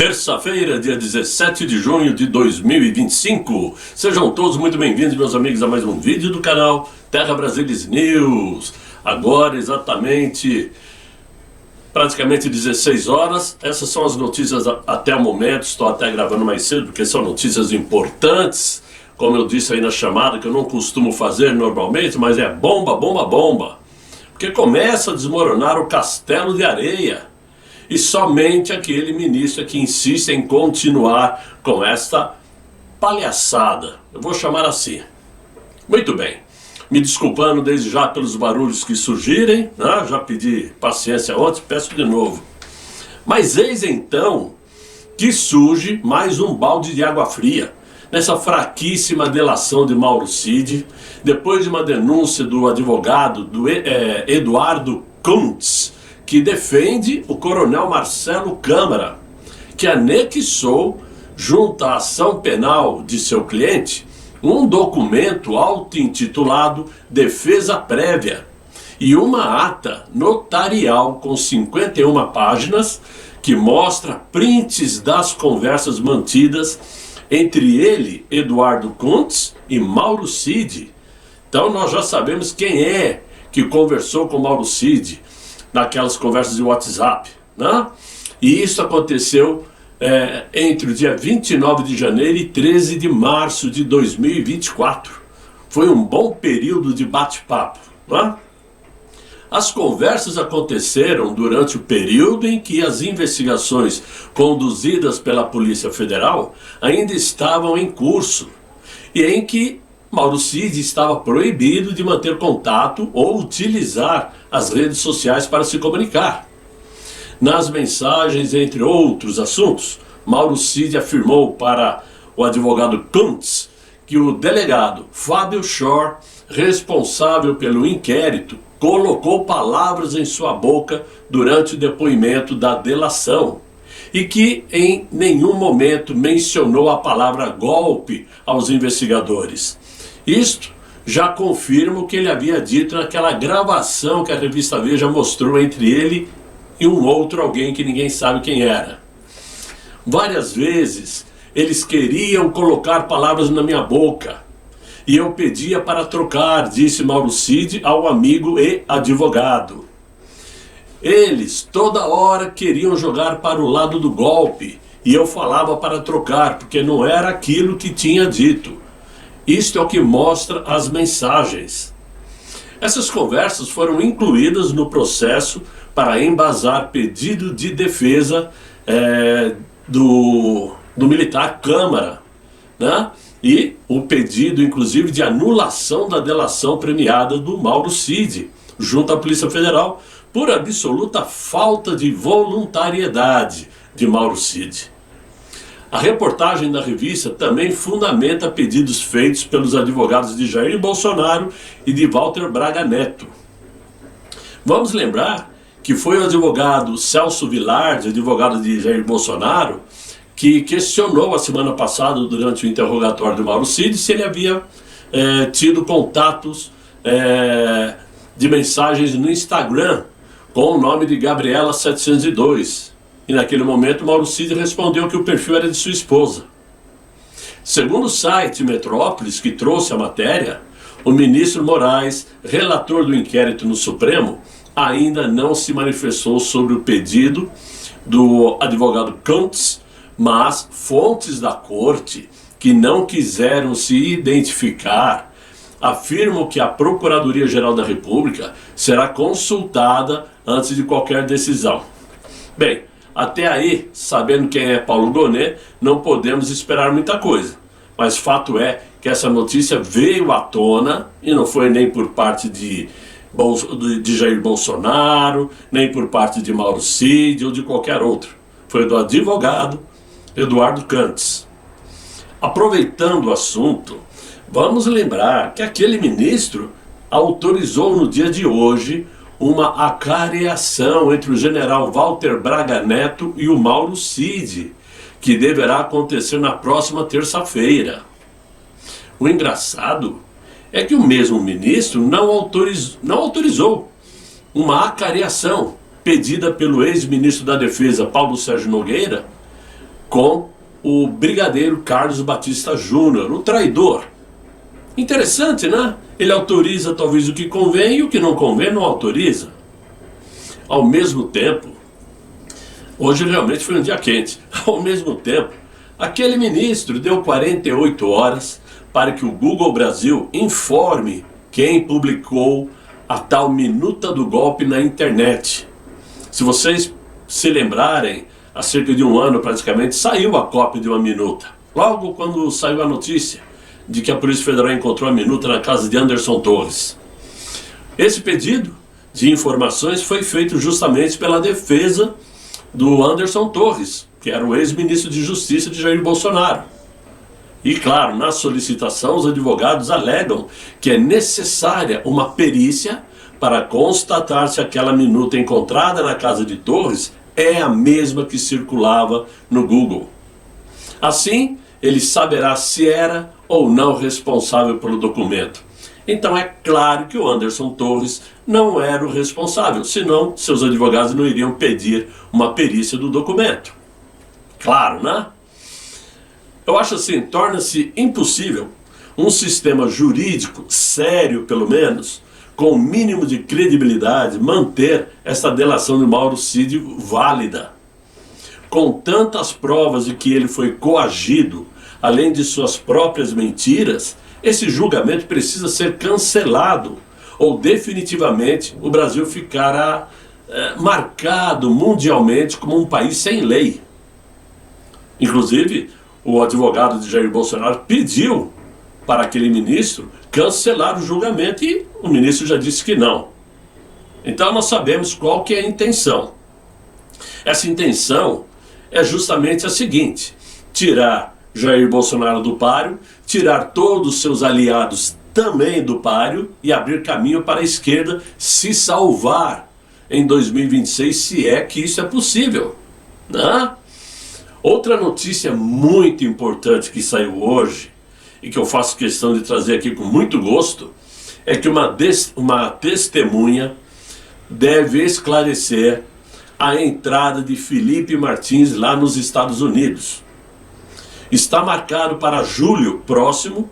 Terça-feira, dia 17 de junho de 2025. Sejam todos muito bem-vindos, meus amigos, a mais um vídeo do canal Terra Brasilis News. Agora, praticamente 16 horas. Essas são as notícias até o momento. Estou até gravando mais cedo, porque são notícias importantes. Como eu disse aí na chamada, que eu não costumo fazer normalmente, mas é bomba, bomba, bomba. Porque começa a desmoronar o castelo de areia. E somente aquele ministro que insiste em continuar com esta palhaçada. Eu vou chamar assim. Muito bem. Me desculpando desde já pelos barulhos que surgirem, né? Já pedi paciência ontem, peço de novo. Mas eis então que surge mais um balde de água fria nessa fraquíssima delação de Mauro Cid, depois de uma denúncia do advogado Eduardo Kuntz, que defende o coronel Marcelo Câmara, que anexou, junto à ação penal de seu cliente, um documento auto-intitulado Defesa Prévia e uma ata notarial com 51 páginas que mostra prints das conversas mantidas entre ele, Eduardo Kuntz, e Mauro Cid. Então nós já sabemos quem é que conversou com Mauro Cid naquelas conversas de WhatsApp, né? E isso aconteceu entre o dia 29 de janeiro e 13 de março de 2024. Foi um bom período de bate-papo, né? As conversas aconteceram durante o período em que as investigações conduzidas pela Polícia Federal ainda estavam em curso e em que Mauro Cid estava proibido de manter contato ou utilizar as redes sociais para se comunicar. Nas mensagens, entre outros assuntos, Mauro Cid afirmou para o advogado Kuntz que o delegado Fábio Schor, responsável pelo inquérito, colocou palavras em sua boca durante o depoimento da delação e que em nenhum momento mencionou a palavra golpe aos investigadores. Isto já confirma o que ele havia dito naquela gravação que a revista Veja mostrou entre ele e um outro alguém que ninguém sabe quem era. Várias vezes eles queriam colocar palavras na minha boca e eu pedia para trocar, disse Mauro Cid ao amigo e advogado. Eles toda hora queriam jogar para o lado do golpe e eu falava para trocar, porque não era aquilo que tinha dito. Isto é o que mostra as mensagens. Essas conversas foram incluídas no processo para embasar pedido de defesa do militar Câmara, né? E o pedido, inclusive, de anulação da delação premiada do Mauro Cid, junto à Polícia Federal, por absoluta falta de voluntariedade de Mauro Cid. A reportagem da revista também fundamenta pedidos feitos pelos advogados de Jair Bolsonaro e de Walter Braga Neto. Vamos lembrar que foi o advogado Celso Vilardi, advogado de Jair Bolsonaro, que questionou a semana passada, durante o interrogatório do Mauro Cid, se ele havia tido contatos de mensagens no Instagram com o nome de Gabriela 702. E naquele momento Mauro Cid respondeu que o perfil era de sua esposa. Segundo o site Metrópolis, que trouxe a matéria, o ministro Moraes, relator do inquérito no Supremo, ainda não se manifestou sobre o pedido do advogado Kuntz, mas fontes da corte que não quiseram se identificar afirmam que a Procuradoria-Geral da República será consultada antes de qualquer decisão. Bem, até aí, sabendo quem é Paulo Gonet, não podemos esperar muita coisa. Mas fato é que essa notícia veio à tona e não foi nem por parte de Jair Bolsonaro, nem por parte de Mauro Cid ou de qualquer outro. Foi do advogado Eduardo Kuntz. Aproveitando o assunto, vamos lembrar que aquele ministro autorizou no dia de hoje uma acareação entre o general Walter Braga Neto e o Mauro Cid, que deverá acontecer na próxima terça-feira. O engraçado é que o mesmo ministro não autorizou uma acareação pedida pelo ex-ministro da Defesa, Paulo Sérgio Nogueira, com o brigadeiro Carlos Batista Júnior, o traidor. Interessante, né? Ele autoriza talvez o que convém e o que não convém não autoriza. Ao mesmo tempo, hoje realmente foi um dia quente, ao mesmo tempo, aquele ministro deu 48 horas para que o Google Brasil informe quem publicou a tal minuta do golpe na internet. Se vocês se lembrarem, há cerca de um ano praticamente, saiu a cópia de uma minuta. Logo quando saiu a notícia de que a Polícia Federal encontrou a minuta na casa de Anderson Torres. Esse pedido de informações foi feito justamente pela defesa do Anderson Torres, que era o ex-ministro de Justiça de Jair Bolsonaro. E claro, na solicitação os advogados alegam que é necessária uma perícia para constatar se aquela minuta encontrada na casa de Torres é a mesma que circulava no Google. Assim, ele saberá se era ou não responsável pelo documento. Então é claro que o Anderson Torres não era o responsável, senão seus advogados não iriam pedir uma perícia do documento. Claro, né? Eu acho assim, torna-se impossível um sistema jurídico sério, pelo menos, com o mínimo de credibilidade, manter essa delação de Mauro Cid válida. Com tantas provas de que ele foi coagido, além de suas próprias mentiras, esse julgamento precisa ser cancelado, ou definitivamente o Brasil ficará marcado mundialmente como um país sem lei. Inclusive, o advogado de Jair Bolsonaro pediu para aquele ministro cancelar o julgamento e o ministro já disse que não. Então nós sabemos qual que é a intenção. Essa intenção é justamente a seguinte: tirar Jair Bolsonaro do páreo, tirar todos os seus aliados também do páreo e abrir caminho para a esquerda se salvar em 2026, se é que isso é possível, né? Outra notícia muito importante que saiu hoje, e que eu faço questão de trazer aqui com muito gosto, é que uma testemunha deve esclarecer a entrada de Felipe Martins lá nos Estados Unidos. Está marcado para julho próximo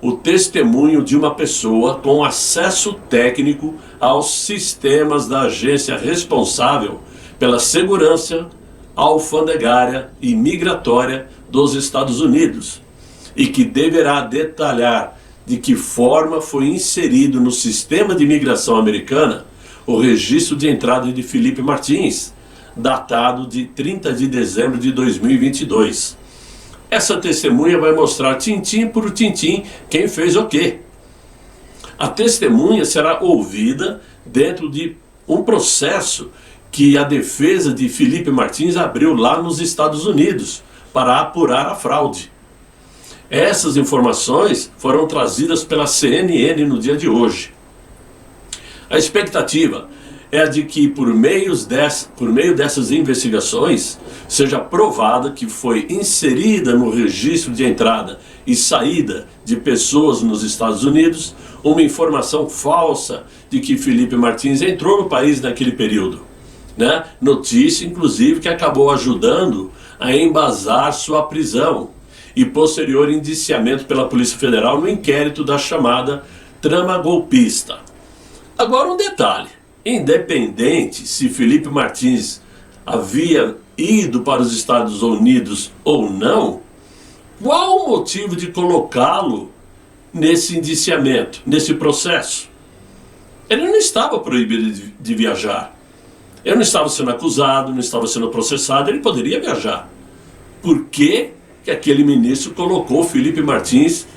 o testemunho de uma pessoa com acesso técnico aos sistemas da agência responsável pela segurança alfandegária e migratória dos Estados Unidos, e que deverá detalhar de que forma foi inserido no sistema de imigração americana o registro de entrada de Felipe Martins, datado de 30 de dezembro de 2022. Essa testemunha vai mostrar tintim por tintim quem fez o quê. A testemunha será ouvida dentro de um processo que a defesa de Felipe Martins abriu lá nos Estados Unidos para apurar a fraude. Essas informações foram trazidas pela CNN no dia de hoje. A expectativa é a de que por meio dessas investigações seja provada que foi inserida no registro de entrada e saída de pessoas nos Estados Unidos uma informação falsa de que Felipe Martins entrou no país naquele período. Né? Notícia, inclusive, que acabou ajudando a embasar sua prisão e posterior indiciamento pela Polícia Federal no inquérito da chamada trama golpista. Agora um detalhe: independente se Felipe Martins havia ido para os Estados Unidos ou não, qual o motivo de colocá-lo nesse indiciamento, nesse processo? Ele não estava proibido de viajar. Ele não estava sendo acusado, não estava sendo processado, ele poderia viajar. Por que que aquele ministro colocou Felipe Martins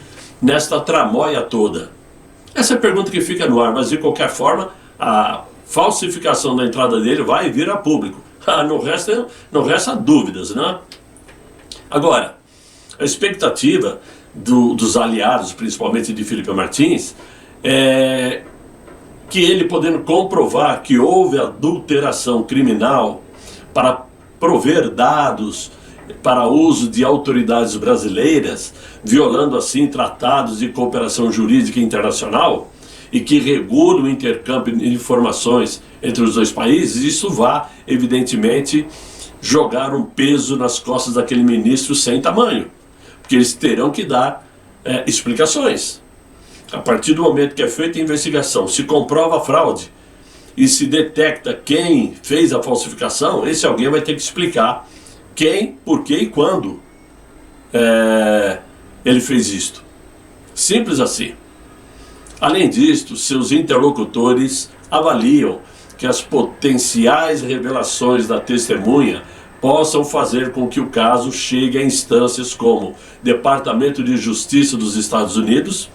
nesta tramóia toda? Essa é a pergunta que fica no ar, mas de qualquer forma, a falsificação da entrada dele vai vir a público. Não resta dúvidas, né? Agora, a expectativa dos aliados, principalmente de Felipe Martins, é que ele, podendo comprovar que houve adulteração criminal para prover dados para uso de autoridades brasileiras, violando assim tratados de cooperação jurídica internacional e que regulam o intercâmbio de informações entre os dois países, isso vai, evidentemente, jogar um peso nas costas daquele ministro sem tamanho, porque eles terão que dar explicações. A partir do momento que é feita a investigação, se comprova a fraude e se detecta quem fez a falsificação, esse alguém vai ter que explicar quem, por quê e quando ele fez isto. Simples assim. Além disto, seus interlocutores avaliam que as potenciais revelações da testemunha possam fazer com que o caso chegue a instâncias como Departamento de Justiça dos Estados Unidos,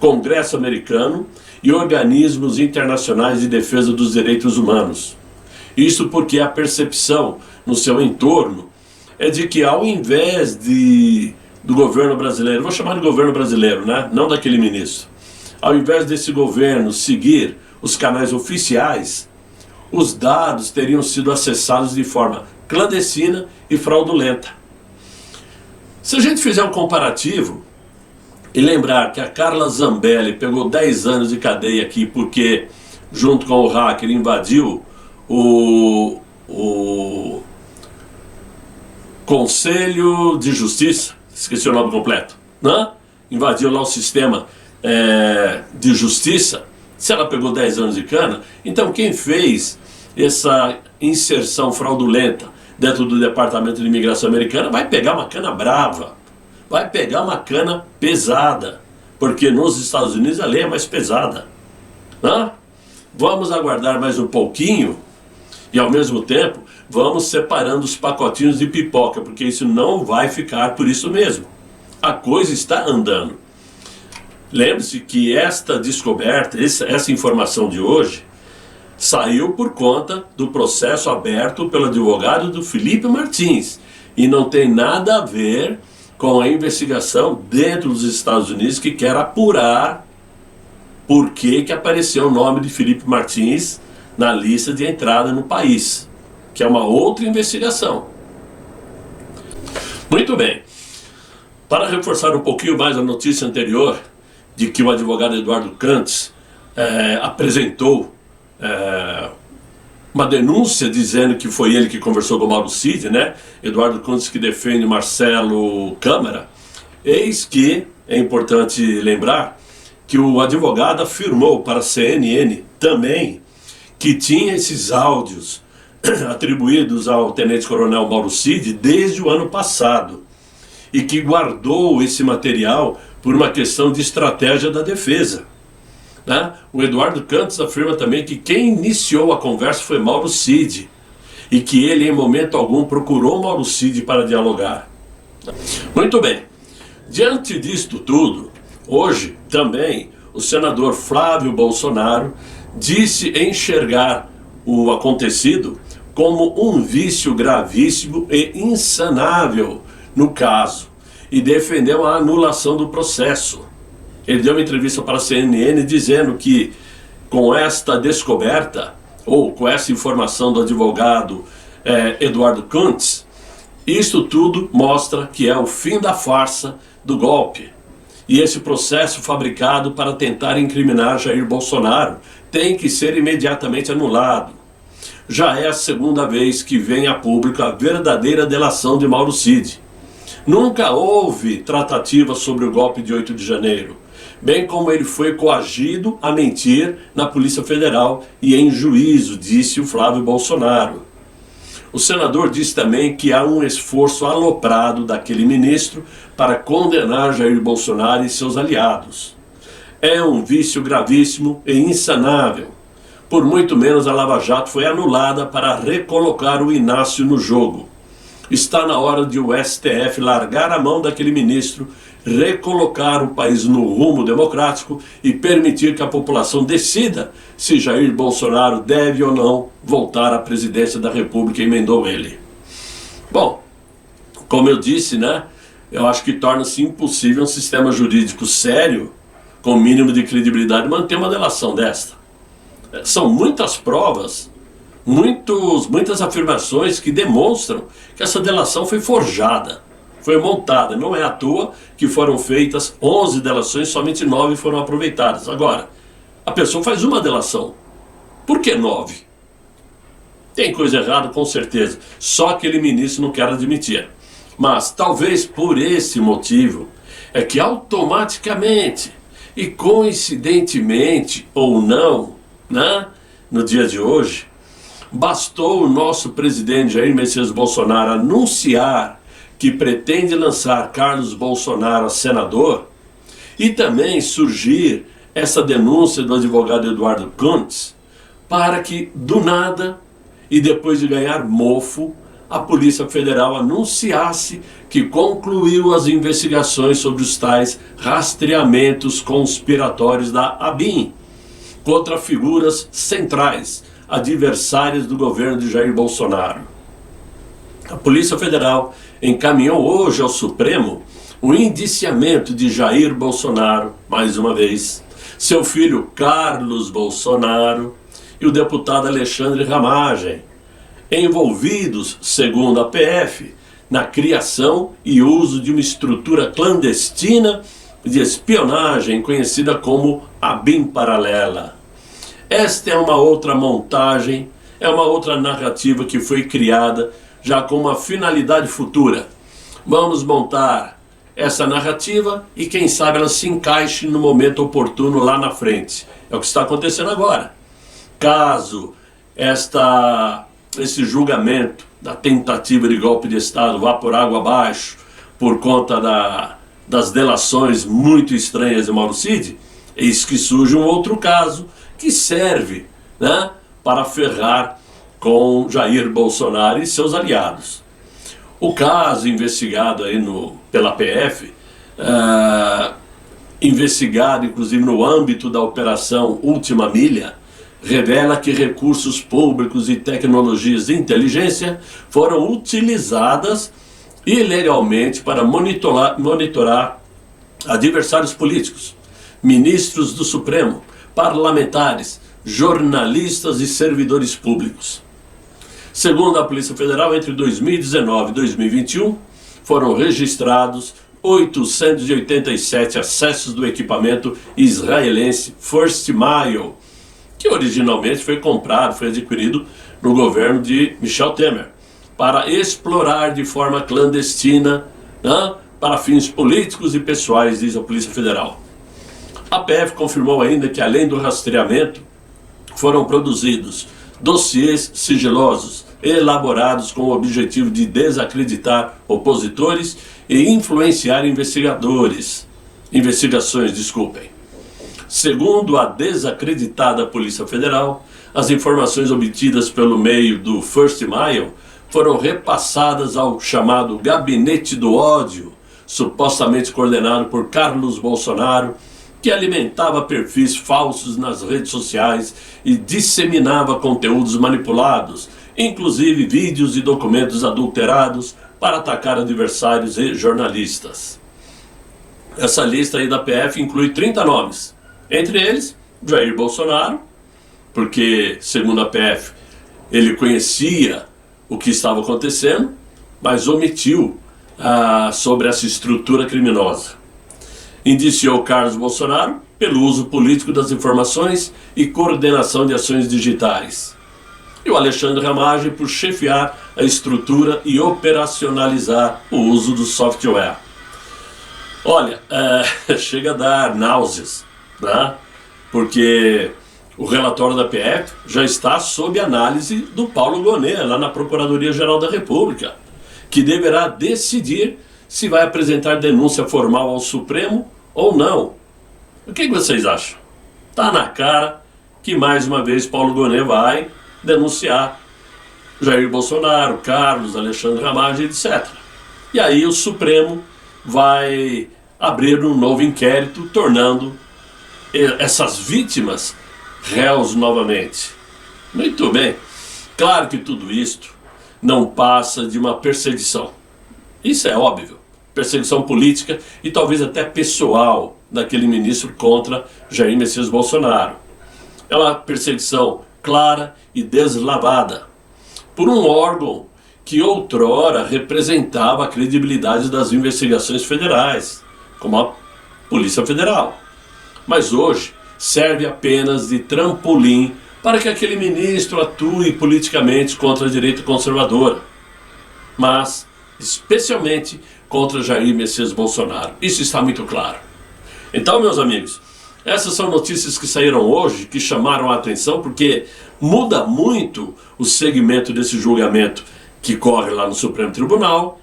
Congresso americano e organismos internacionais de defesa dos direitos humanos. Isso porque a percepção no seu entorno é de que, ao invés do governo brasileiro, vou chamar de governo brasileiro, né? Não daquele ministro, ao invés desse governo seguir os canais oficiais, os dados teriam sido acessados de forma clandestina e fraudulenta. Se a gente fizer um comparativo e lembrar que a Carla Zambelli pegou 10 anos de cadeia aqui porque, junto com o hacker, invadiu o Conselho de Justiça, esqueci o nome completo, né? Invadiu lá o sistema de justiça. Se ela pegou 10 anos de cana, então quem fez essa inserção fraudulenta dentro do Departamento de Imigração americana vai pegar uma cana brava, vai pegar uma cana pesada, porque nos Estados Unidos a lei é mais pesada, né? Vamos aguardar mais um pouquinho e, ao mesmo tempo, vamos separando os pacotinhos de pipoca, porque isso não vai ficar por isso mesmo. A coisa está andando. Lembre-se que esta descoberta, essa informação de hoje, saiu por conta do processo aberto pelo advogado do Felipe Martins e não tem nada a ver com a investigação dentro dos Estados Unidos que quer apurar por que apareceu o nome de Felipe Martins na lista de entrada no país, que é uma outra investigação. Muito bem. Para reforçar um pouquinho mais a notícia anterior, de que o advogado Eduardo Cantz apresentou uma denúncia dizendo que foi ele que conversou com o Mauro Cid, né? Eduardo Cantz, que defende Marcelo Câmara. Eis que é importante lembrar que o advogado afirmou para a CNN também que tinha esses áudios atribuídos ao tenente-coronel Mauro Cid desde o ano passado e que guardou esse material por uma questão de estratégia da defesa, né? O Eduardo Cantz afirma também que quem iniciou a conversa foi Mauro Cid e que ele, em momento algum, procurou Mauro Cid para dialogar. Muito bem. Diante disto tudo, hoje também o senador Flávio Bolsonaro disse enxergar o acontecido como um vício gravíssimo e insanável no caso e defendeu a anulação do processo. Ele deu uma entrevista para a CNN dizendo que com esta descoberta, ou com essa informação do advogado Eduardo Cantz, isto tudo mostra que é o fim da farsa do golpe. E esse processo fabricado para tentar incriminar Jair Bolsonaro tem que ser imediatamente anulado. Já é a segunda vez que vem a público a verdadeira delação de Mauro Cid. Nunca houve tratativa sobre o golpe de 8 de janeiro, bem como ele foi coagido a mentir na Polícia Federal e em juízo, disse o Flávio Bolsonaro. O senador disse também que há um esforço aloprado daquele ministro para condenar Jair Bolsonaro e seus aliados. É um vício gravíssimo e insanável. Por muito menos a Lava Jato foi anulada para recolocar o Inácio no jogo. Está na hora de o STF largar a mão daquele ministro, recolocar o país no rumo democrático e permitir que a população decida se Jair Bolsonaro deve ou não voltar à presidência da República, emendou ele. Bom, como eu disse, né, eu acho que torna-se impossível um sistema jurídico sério, com mínimo de credibilidade, manter uma delação desta. São muitas provas, muitas afirmações que demonstram que essa delação foi forjada, foi montada. Não é à toa que foram feitas 11 delações, somente 9 foram aproveitadas. Agora, a pessoa faz uma delação. Por que 9? Tem coisa errada, com certeza. Só aquele ministro não quer admitir. Mas talvez por esse motivo é que automaticamente e coincidentemente ou não, né, no dia de hoje, bastou o nosso presidente Jair Messias Bolsonaro anunciar que pretende lançar Carlos Bolsonaro a senador e também surgir essa denúncia do advogado Eduardo Kuntz para que, do nada, e depois de ganhar mofo, a Polícia Federal anunciasse que concluiu as investigações sobre os tais rastreamentos conspiratórios da ABIN contra figuras centrais, adversárias do governo de Jair Bolsonaro. A Polícia Federal encaminhou hoje ao Supremo o indiciamento de Jair Bolsonaro, mais uma vez, seu filho Carlos Bolsonaro e o deputado Alexandre Ramagem, envolvidos, segundo a PF, na criação e uso de uma estrutura clandestina de espionagem conhecida como ABIN Paralela. Esta é uma outra montagem, é uma outra narrativa que foi criada já com uma finalidade futura. Vamos montar essa narrativa e quem sabe ela se encaixe no momento oportuno lá na frente. É o que está acontecendo agora. Caso esse julgamento da tentativa de golpe de Estado vá por água abaixo por conta das delações muito estranhas de Mauro Cid, eis que surge um outro caso que serve, né, para ferrar com Jair Bolsonaro e seus aliados. O caso investigado aí pela PF, investigado inclusive no âmbito da Operação Última Milha, revela que recursos públicos e tecnologias de inteligência foram utilizadas ilegalmente para monitorar adversários políticos, ministros do Supremo, parlamentares, jornalistas e servidores públicos. Segundo a Polícia Federal, entre 2019 e 2021, foram registrados 887 acessos do equipamento israelense First Mile, que originalmente foi comprado, foi adquirido no governo de Michel Temer, para explorar de forma clandestina, né, para fins políticos e pessoais, diz a Polícia Federal. A PF confirmou ainda que, além do rastreamento, foram produzidos dossiês sigilosos, elaborados com o objetivo de desacreditar opositores e influenciar investigações. Segundo a desacreditada Polícia Federal, as informações obtidas pelo meio do First Mile foram repassadas ao chamado Gabinete do Ódio, supostamente coordenado por Carlos Bolsonaro, que alimentava perfis falsos nas redes sociais e disseminava conteúdos manipulados, inclusive vídeos e documentos adulterados, para atacar adversários e jornalistas. Essa lista aí da PF inclui 30 nomes. Entre eles, Jair Bolsonaro, porque, segundo a PF, ele conhecia o que estava acontecendo, mas omitiu sobre essa estrutura criminosa. Indiciou Carlos Bolsonaro pelo uso político das informações e coordenação de ações digitais. E o Alexandre Ramagem por chefiar a estrutura e operacionalizar o uso do software. Olha, chega a dar náuseas, né? Porque o relatório da PF já está sob análise do Paulo Gonet, lá na Procuradoria-Geral da República, que deverá decidir se vai apresentar denúncia formal ao Supremo ou não. O que vocês acham? Tá na cara que mais uma vez Paulo Gonet vai denunciar Jair Bolsonaro, Carlos, Alexandre Ramagem, etc. E aí o Supremo vai abrir um novo inquérito, tornando essas vítimas réus novamente. Muito bem. Claro que tudo isto não passa de uma perseguição. Isso é óbvio. Perseguição política e talvez até pessoal daquele ministro contra Jair Messias Bolsonaro. É uma perseguição clara e deslavada por um órgão que outrora representava a credibilidade das investigações federais, como a Polícia Federal. Mas hoje serve apenas de trampolim para que aquele ministro atue politicamente contra a direita conservadora, mas especialmente contra Jair Messias Bolsonaro. Isso está muito claro. Então, meus amigos, essas são notícias que saíram hoje, que chamaram a atenção, porque muda muito o segmento desse julgamento que corre lá no Supremo Tribunal,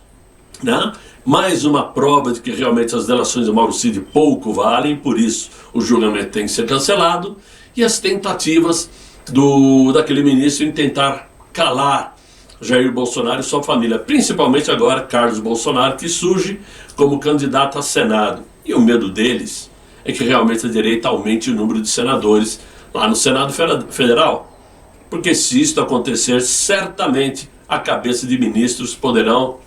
né? Mais uma prova de que realmente as delações de Mauro Cid pouco valem, por isso o julgamento tem que ser cancelado, e as tentativas daquele ministro em tentar calar Jair Bolsonaro e sua família, principalmente agora Carlos Bolsonaro, que surge como candidato a Senado. E o medo deles é que realmente a direita aumente o número de senadores lá no Senado Federal. Porque se isso acontecer, certamente a cabeça de ministros poderão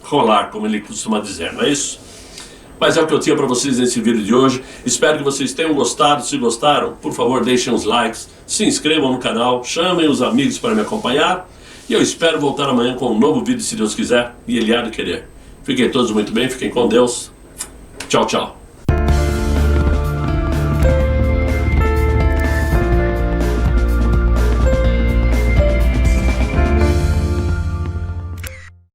rolar, como ele costuma dizer, não é isso? Mas é o que eu tinha para vocês nesse vídeo de hoje. Espero que vocês tenham gostado. Se gostaram, por favor, deixem os likes, se inscrevam no canal, chamem os amigos para me acompanhar. E eu espero voltar amanhã com um novo vídeo, se Deus quiser, e Ele há de querer. Fiquem todos muito bem, fiquem com Deus. Tchau, tchau.